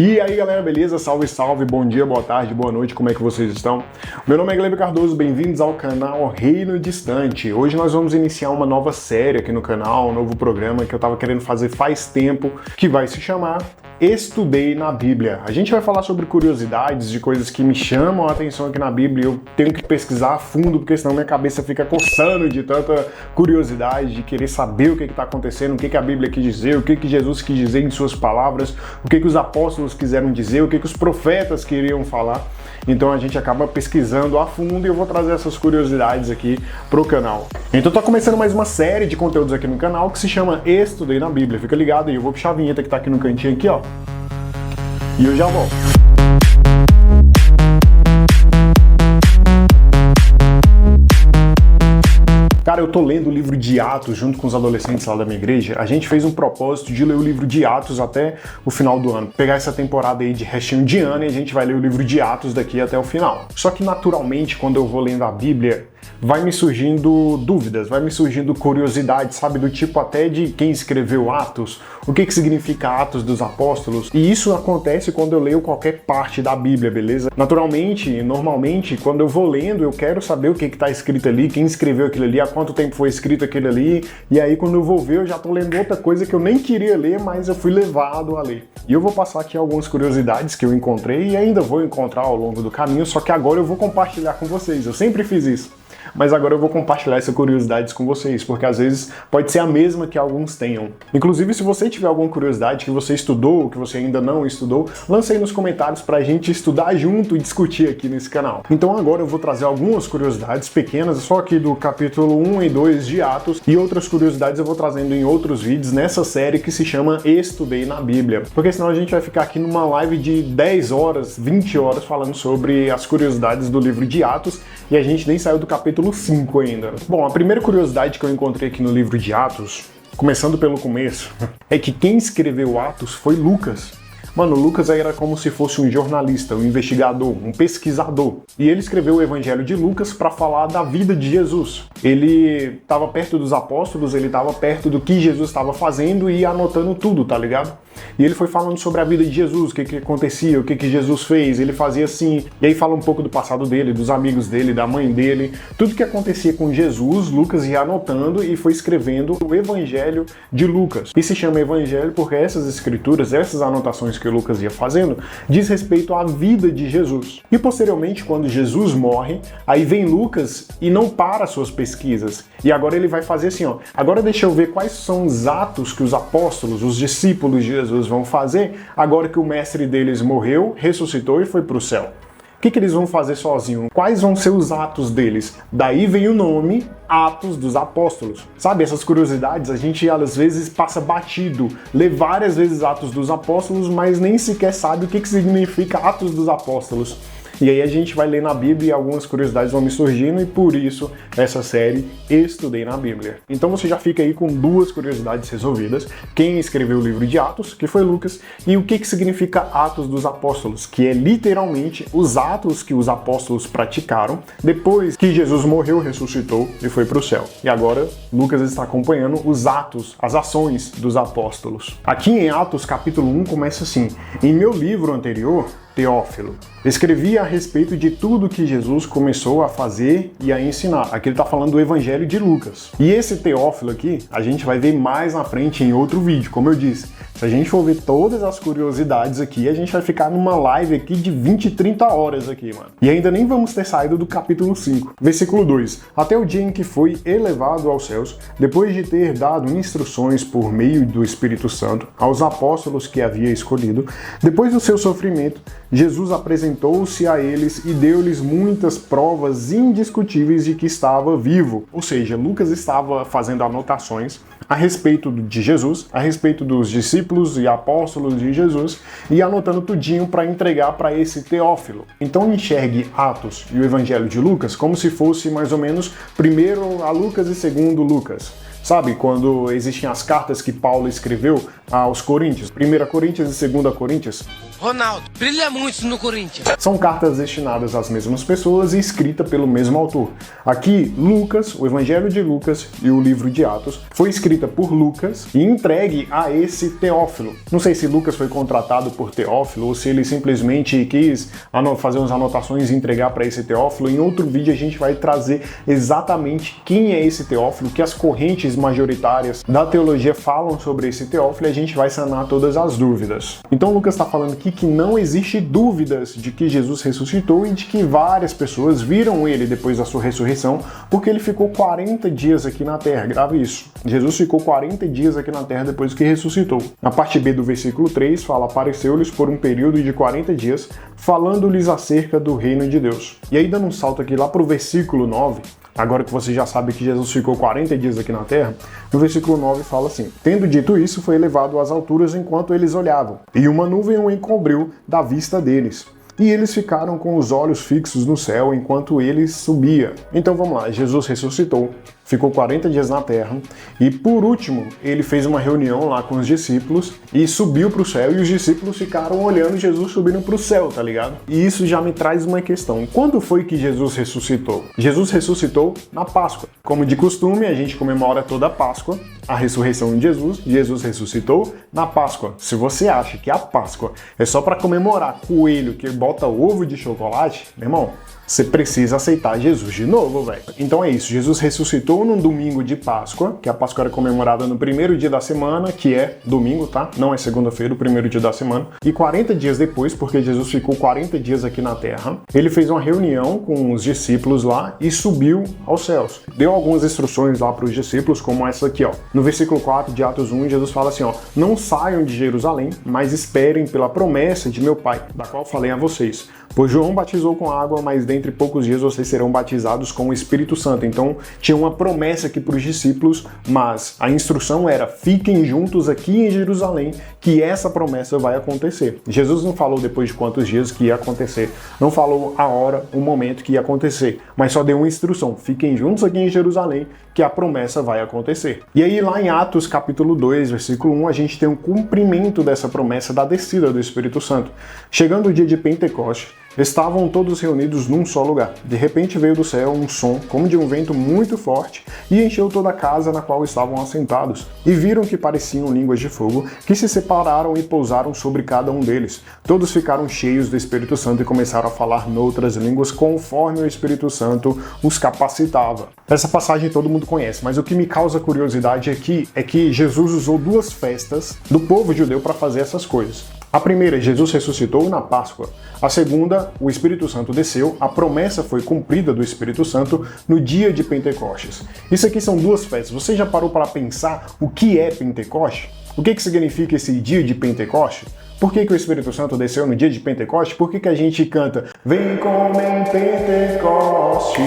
E aí galera, beleza? Salve, salve, bom dia, boa tarde, boa noite, como é que vocês estão? Meu nome é Glêber Cardoso, bem-vindos ao canal Reino Distante. Hoje nós vamos iniciar uma nova série aqui no canal, um novo programa que eu tava querendo fazer faz tempo, que vai se chamar Estudei na Bíblia. A gente vai falar sobre curiosidades de coisas que me chamam a atenção aqui na Bíblia e eu tenho que pesquisar a fundo, porque senão minha cabeça fica coçando de tanta curiosidade, de querer saber o que está acontecendo, o que a Bíblia quis dizer, o que Jesus quis dizer em suas palavras, o que os apóstolos quiseram dizer, o que os profetas queriam falar. Então a gente acaba pesquisando a fundo e eu vou trazer essas curiosidades aqui pro canal. Então tá começando mais uma série de conteúdos aqui no canal que se chama Estudei na Bíblia. Fica ligado aí, eu vou puxar a vinheta que tá aqui no cantinho aqui, ó. E eu já volto. Cara, eu tô lendo o livro de Atos junto com os adolescentes lá da minha igreja. A gente fez um propósito de ler o livro de Atos até o final do ano. Pegar essa temporada aí de restinho de ano e a gente vai ler o livro de Atos daqui até o final. Só que naturalmente, quando eu vou lendo a Bíblia, vai me surgindo dúvidas, vai me surgindo curiosidade, sabe? Do tipo até de quem escreveu Atos, o que significa Atos dos Apóstolos. E isso acontece quando eu leio qualquer parte da Bíblia, beleza? Naturalmente, normalmente, quando eu vou lendo, eu quero saber o que está escrito ali, quem escreveu aquilo ali, há quanto tempo foi escrito aquilo ali. E aí quando eu vou ver, eu já tô lendo outra coisa que eu nem queria ler, mas eu fui levado a ler. E eu vou passar aqui algumas curiosidades que eu encontrei e ainda vou encontrar ao longo do caminho, só que agora eu vou compartilhar com vocês. Eu sempre fiz isso. Mas agora eu vou compartilhar essas curiosidades com vocês, porque às vezes pode ser a mesma que alguns tenham. Inclusive, se você tiver alguma curiosidade que você estudou, que você ainda não estudou, lance aí nos comentários pra gente estudar junto e discutir aqui nesse canal. Então agora eu vou trazer algumas curiosidades pequenas, só aqui do capítulo 1 e 2 de Atos, e outras curiosidades eu vou trazendo em outros vídeos nessa série que se chama Estudei na Bíblia. Porque senão a gente vai ficar aqui numa live de 10 horas, 20 horas falando sobre as curiosidades do livro de Atos, e a gente nem saiu do capítulo 5 ainda. Bom, a primeira curiosidade que eu encontrei aqui no livro de Atos, começando pelo começo, é que quem escreveu Atos foi Lucas. Mano, Lucas era como se fosse um jornalista, um investigador, um pesquisador. E ele escreveu o Evangelho de Lucas para falar da vida de Jesus. Ele estava perto dos apóstolos, ele estava perto do que Jesus estava fazendo e anotando tudo, tá ligado? E ele foi falando sobre a vida de Jesus, o que acontecia, o que Jesus fez, ele fazia assim. E aí fala um pouco do passado dele, dos amigos dele, da mãe dele. Tudo que acontecia com Jesus, Lucas ia anotando e foi escrevendo o Evangelho de Lucas. E se chama Evangelho porque essas escrituras, essas anotações que Lucas ia fazendo, diz respeito à vida de Jesus. E posteriormente, quando Jesus morre, aí vem Lucas e não para suas pesquisas. E agora ele vai fazer assim, ó. Agora deixa eu ver quais são os atos que os apóstolos, os discípulos de Jesus vão fazer agora que o mestre deles morreu, ressuscitou e foi para o céu. O que eles vão fazer sozinhos? Quais vão ser os atos deles? Daí vem o nome Atos dos Apóstolos. Sabe, essas curiosidades a gente às vezes passa batido, lê várias vezes Atos dos Apóstolos, mas nem sequer sabe o que significa Atos dos Apóstolos. E aí a gente vai ler na Bíblia e algumas curiosidades vão me surgindo e por isso essa série Estudei na Bíblia. Então você já fica aí com duas curiosidades resolvidas. Quem escreveu o livro de Atos, que foi Lucas, e o que significa Atos dos Apóstolos, que é literalmente os atos que os apóstolos praticaram depois que Jesus morreu, ressuscitou e foi para o céu. E agora Lucas está acompanhando os atos, as ações dos apóstolos. Aqui em Atos capítulo 1 começa assim: em meu livro anterior, Teófilo, escrevi a respeito de tudo que Jesus começou a fazer e a ensinar. Aqui ele está falando do Evangelho de Lucas. E esse Teófilo aqui, a gente vai ver mais na frente em outro vídeo, como eu disse. Se a gente for ver todas as curiosidades aqui, a gente vai ficar numa live aqui de 20, 30 horas aqui, mano. E ainda nem vamos ter saído do capítulo 5. Versículo 2. Até o dia em que foi elevado aos céus, depois de ter dado instruções por meio do Espírito Santo aos apóstolos que havia escolhido, depois do seu sofrimento, Jesus apresentou-se a eles e deu-lhes muitas provas indiscutíveis de que estava vivo. Ou seja, Lucas estava fazendo anotações a respeito de Jesus, a respeito dos discípulos e apóstolos de Jesus e anotando tudinho para entregar para esse Teófilo. Então enxergue Atos e o Evangelho de Lucas como se fosse mais ou menos primeiro a Lucas e segundo Lucas. Sabe, quando existem as cartas que Paulo escreveu aos Coríntios, 1 Coríntios e 2 Coríntios. Ronaldo, brilha muito no Corinthians. São cartas destinadas às mesmas pessoas e escritas pelo mesmo autor. Aqui, Lucas, o Evangelho de Lucas e o livro de Atos, foi escrita por Lucas e entregue a esse Teófilo. Não sei se Lucas foi contratado por Teófilo ou se ele simplesmente quis fazer umas anotações e entregar para esse Teófilo. Em outro vídeo a gente vai trazer exatamente quem é esse Teófilo, que as correntes majoritárias da teologia falam sobre esse Teófilo e a gente vai sanar todas as dúvidas. Então Lucas está falando aqui que não existe dúvidas de que Jesus ressuscitou e de que várias pessoas viram ele depois da sua ressurreição, porque ele ficou 40 dias aqui na terra. Grave isso. Jesus ficou 40 dias aqui na terra depois que ressuscitou. Na parte B do versículo 3 fala: apareceu-lhes por um período de 40 dias, falando-lhes acerca do reino de Deus. E aí, dando um salto aqui lá para o versículo 9, agora que você já sabe que Jesus ficou 40 dias aqui na terra, no versículo 9 fala assim: tendo dito isso, foi elevado às alturas enquanto eles olhavam, e uma nuvem o encobriu da vista deles. E eles ficaram com os olhos fixos no céu enquanto ele subia. Então vamos lá, Jesus ressuscitou, ficou 40 dias na terra e por último ele fez uma reunião lá com os discípulos e subiu para o céu e os discípulos ficaram olhando Jesus subindo para o céu, tá ligado? E isso já me traz uma questão: quando foi que Jesus ressuscitou? Jesus ressuscitou na Páscoa. Como de costume, a gente comemora toda a Páscoa a ressurreição de Jesus. Jesus ressuscitou na Páscoa. Se você acha que a Páscoa é só para comemorar coelho que bota ovo de chocolate, meu irmão, você precisa aceitar Jesus de novo, velho. Então é isso, Jesus ressuscitou no domingo de Páscoa, que a Páscoa era comemorada no primeiro dia da semana, que é domingo, tá? Não é segunda-feira, o primeiro dia da semana. E 40 dias depois, porque Jesus ficou 40 dias aqui na terra, ele fez uma reunião com os discípulos lá e subiu aos céus. Deu algumas instruções lá para os discípulos, como essa aqui, ó. No versículo 4 de Atos 1, Jesus fala assim, ó: não saiam de Jerusalém, mas esperem pela promessa de meu Pai, da qual falei a vocês. Pois João batizou com água, mas dentre poucos dias vocês serão batizados com o Espírito Santo. Então tinha uma promessa aqui para os discípulos, mas a instrução era: fiquem juntos aqui em Jerusalém, que essa promessa vai acontecer. Jesus não falou depois de quantos dias que ia acontecer, não falou a hora, o momento que ia acontecer, mas só deu uma instrução: fiquem juntos aqui em Jerusalém, que a promessa vai acontecer. E aí lá em Atos capítulo 2, versículo 1, a gente tem um cumprimento dessa promessa da descida do Espírito Santo. Chegando o dia de Pentecoste, estavam todos reunidos num só lugar. De repente veio do céu um som, como de um vento muito forte, e encheu toda a casa na qual estavam assentados. E viram que pareciam línguas de fogo, que se separaram e pousaram sobre cada um deles. Todos ficaram cheios do Espírito Santo e começaram a falar noutras línguas, conforme o Espírito Santo os capacitava. Essa passagem todo mundo conhece, mas o que me causa curiosidade aqui é que Jesus usou duas festas do povo judeu para fazer essas coisas. A primeira, Jesus ressuscitou na Páscoa. A segunda, o Espírito Santo desceu, a promessa foi cumprida do Espírito Santo no dia de Pentecostes. Isso aqui são duas festas. Você já parou para pensar o que é Pentecoste? O que significa esse dia de Pentecoste? Por que o Espírito Santo desceu no dia de Pentecoste? Por que a gente canta "Vem como em Pentecoste"?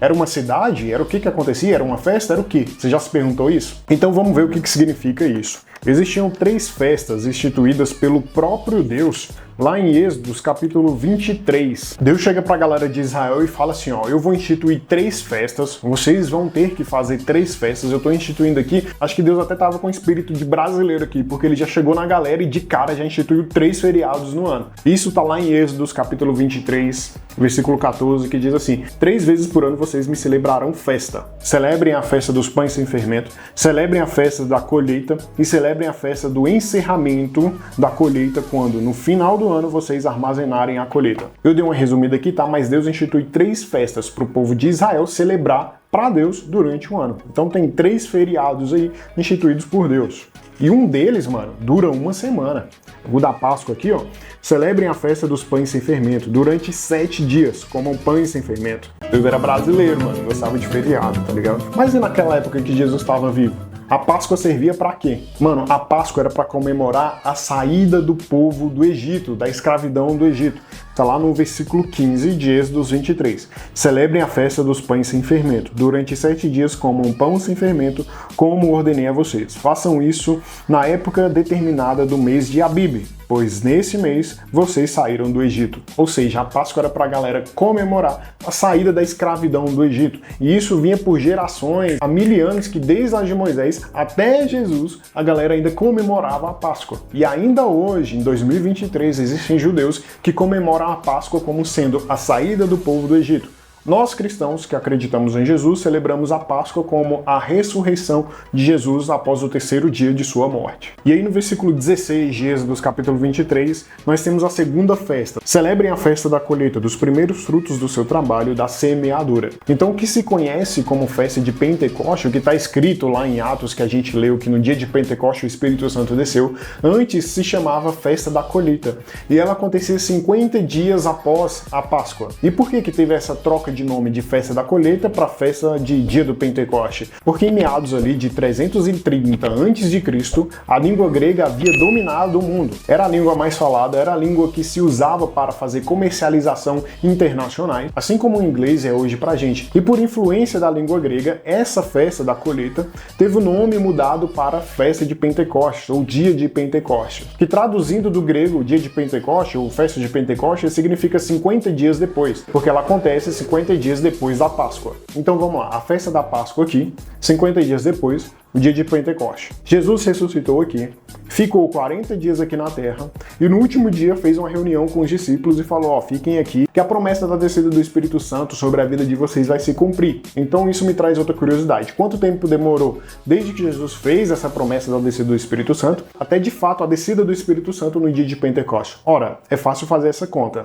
Era uma cidade? Era o que acontecia? Era uma festa? Era o quê? Você já se perguntou isso? Então vamos ver o que significa isso. Existiam 3 festas instituídas pelo próprio Deus lá em Êxodos capítulo 23. Deus chega para a galera de Israel e fala assim, ó: eu vou instituir 3 festas, vocês vão ter que fazer 3 festas, eu tô instituindo aqui. Acho que Deus até tava com espírito de brasileiro aqui, porque ele já chegou na galera e de cara já instituiu 3 feriados no ano. Isso tá lá em Êxodos capítulo 23, versículo 14, que diz assim: 3 vezes por ano vocês me celebrarão festa. Celebrem a festa dos pães sem fermento, celebrem a festa da colheita e celebrem a festa do encerramento da colheita, quando no final do ano vocês armazenarem a colheita. Eu dei uma resumida aqui, tá? Mas Deus institui 3 festas para o povo de Israel celebrar para Deus durante o ano. Então tem 3 feriados aí instituídos por Deus. E um deles, mano, dura uma semana. O da Páscoa aqui, ó: celebrem a festa dos pães sem fermento. Durante 7 dias, comam pães sem fermento. Deus era brasileiro, mano, gostava de feriado, tá ligado? Mas e naquela época que Jesus estava vivo? A Páscoa servia para quê? Mano, a Páscoa era para comemorar a saída do povo do Egito, da escravidão do Egito. Está lá no versículo 15 de Êxodo 23. Celebrem a festa dos pães sem fermento. Durante 7 dias comam pão sem fermento, como ordenei a vocês. Façam isso na época determinada do mês de Abib, pois nesse mês vocês saíram do Egito. Ou seja, a Páscoa era para a galera comemorar a saída da escravidão do Egito. E isso vinha por gerações, há 1000 anos, que desde a de Moisés até Jesus, a galera ainda comemorava a Páscoa. E ainda hoje, em 2023, existem judeus que comemoram a Páscoa como sendo a saída do povo do Egito. Nós cristãos que acreditamos em Jesus celebramos a Páscoa como a ressurreição de Jesus após o 3º dia de sua morte. E aí no versículo 16 de Êxodo capítulo 23, nós temos a segunda festa. Celebrem a festa da colheita, dos primeiros frutos do seu trabalho, da semeadura. Então o que se conhece como festa de Pentecoste, o que está escrito lá em Atos que a gente leu, que no dia de Pentecoste o Espírito Santo desceu, antes se chamava festa da colheita. E ela acontecia 50 dias após a Páscoa. E por que teve essa troca de nome de festa da colheita para festa de dia do Pentecoste? Porque em meados ali de 330 a.C., a língua grega havia dominado o mundo. Era a língua mais falada, era a língua que se usava para fazer comercialização internacionais, assim como o inglês é hoje pra gente. E por influência da língua grega, essa festa da colheita teve o nome mudado para festa de Pentecoste, ou dia de Pentecoste, que traduzindo do grego dia de Pentecoste, ou festa de Pentecoste, significa 50 dias depois, porque ela acontece 50 dias depois da Páscoa. Então vamos lá, a festa da Páscoa aqui, 50 dias depois, o dia de Pentecoste. Jesus ressuscitou aqui, ficou 40 dias aqui na terra e no último dia fez uma reunião com os discípulos e falou, ó, fiquem aqui que a promessa da descida do Espírito Santo sobre a vida de vocês vai se cumprir. Então isso me traz outra curiosidade. Quanto tempo demorou desde que Jesus fez essa promessa da descida do Espírito Santo até de fato a descida do Espírito Santo no dia de Pentecoste? Ora, é fácil fazer essa conta.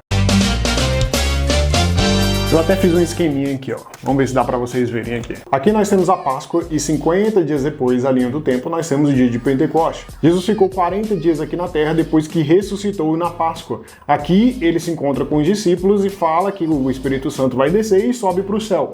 Eu até fiz um esqueminha aqui, ó. Vamos ver se dá pra vocês verem aqui. Aqui nós temos a Páscoa e 50 dias depois, a linha do tempo, nós temos o dia de Pentecoste. Jesus ficou 40 dias aqui na Terra depois que ressuscitou na Páscoa. Aqui ele se encontra com os discípulos e fala que o Espírito Santo vai descer e sobe para o céu.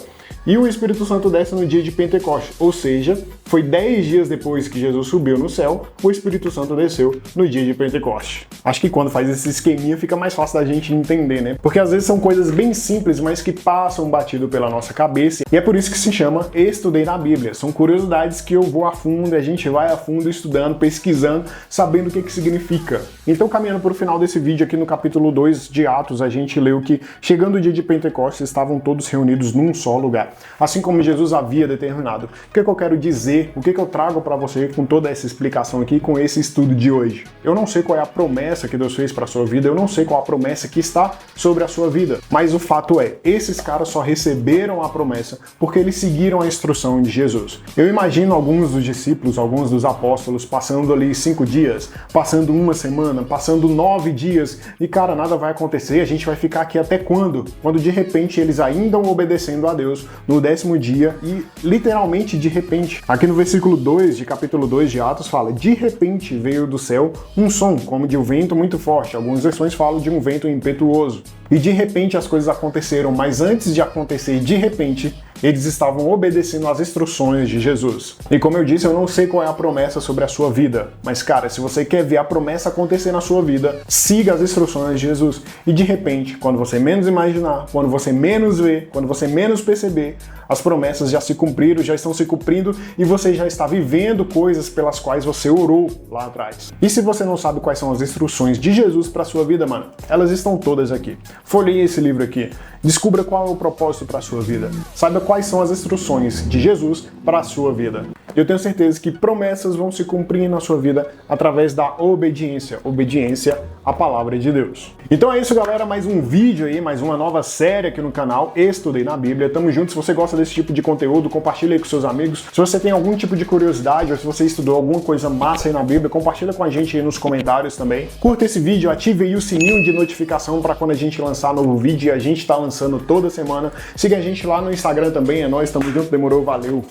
E o Espírito Santo desce no dia de Pentecoste, ou seja, foi 10 dias depois que Jesus subiu no céu, o Espírito Santo desceu no dia de Pentecoste. Acho que quando faz esse esqueminha fica mais fácil da gente entender, né? Porque às vezes são coisas bem simples, mas que passam batido pela nossa cabeça, e é por isso que se chama Estudei na Bíblia. São curiosidades que eu vou a fundo, a gente vai a fundo estudando, pesquisando, sabendo o que significa. Então, caminhando para o final desse vídeo aqui no capítulo 2 de Atos, a gente leu que, chegando o dia de Pentecostes, estavam todos reunidos num só lugar, assim como Jesus havia determinado. O que eu quero dizer, o que eu trago para você com toda essa explicação aqui, com esse estudo de hoje? Eu não sei qual é a promessa que Deus fez para a sua vida, eu não sei qual a promessa que está sobre a sua vida, mas o fato é, esses caras só receberam a promessa porque eles seguiram a instrução de Jesus. Eu imagino alguns dos discípulos, alguns dos apóstolos passando ali 5 dias, passando uma semana, passando 9 dias e cara, nada vai acontecer, a gente vai ficar aqui até quando? Quando de repente eles ainda obedecendo a Deus no 10º dia e literalmente de repente. Aqui no versículo 2 de capítulo 2 de Atos fala, de repente veio do céu um som como de um vento muito forte, algumas versões falam de um vento impetuoso. E de repente as coisas aconteceram, mas antes de acontecer, de repente, eles estavam obedecendo às instruções de Jesus. E como eu disse, eu não sei qual é a promessa sobre a sua vida, mas cara, se você quer ver a promessa acontecer na sua vida, siga as instruções de Jesus. E de repente, quando você menos imaginar, quando você menos ver, quando você menos perceber, as promessas já se cumpriram, já estão se cumprindo e você já está vivendo coisas pelas quais você orou lá atrás. E se você não sabe quais são as instruções de Jesus para a sua vida, mano, elas estão todas aqui. Folheie esse livro aqui. Descubra qual é o propósito para a sua vida. Saiba quais são as instruções de Jesus para a sua vida. Eu tenho certeza que promessas vão se cumprir na sua vida através da obediência. Obediência à palavra de Deus. Então é isso, galera. Mais um vídeo aí, mais uma nova série aqui no canal Estudei na Bíblia. Tamo junto. Se você gosta desse tipo de conteúdo, compartilha aí com seus amigos. Se você tem algum tipo de curiosidade ou se você estudou alguma coisa massa aí na Bíblia, compartilha com a gente aí nos comentários também. Curta esse vídeo, ative aí o sininho de notificação para quando a gente lançar novo vídeo, e a gente tá lançando toda semana. Siga a gente lá no Instagram também, é nóis, tamo junto, demorou, valeu!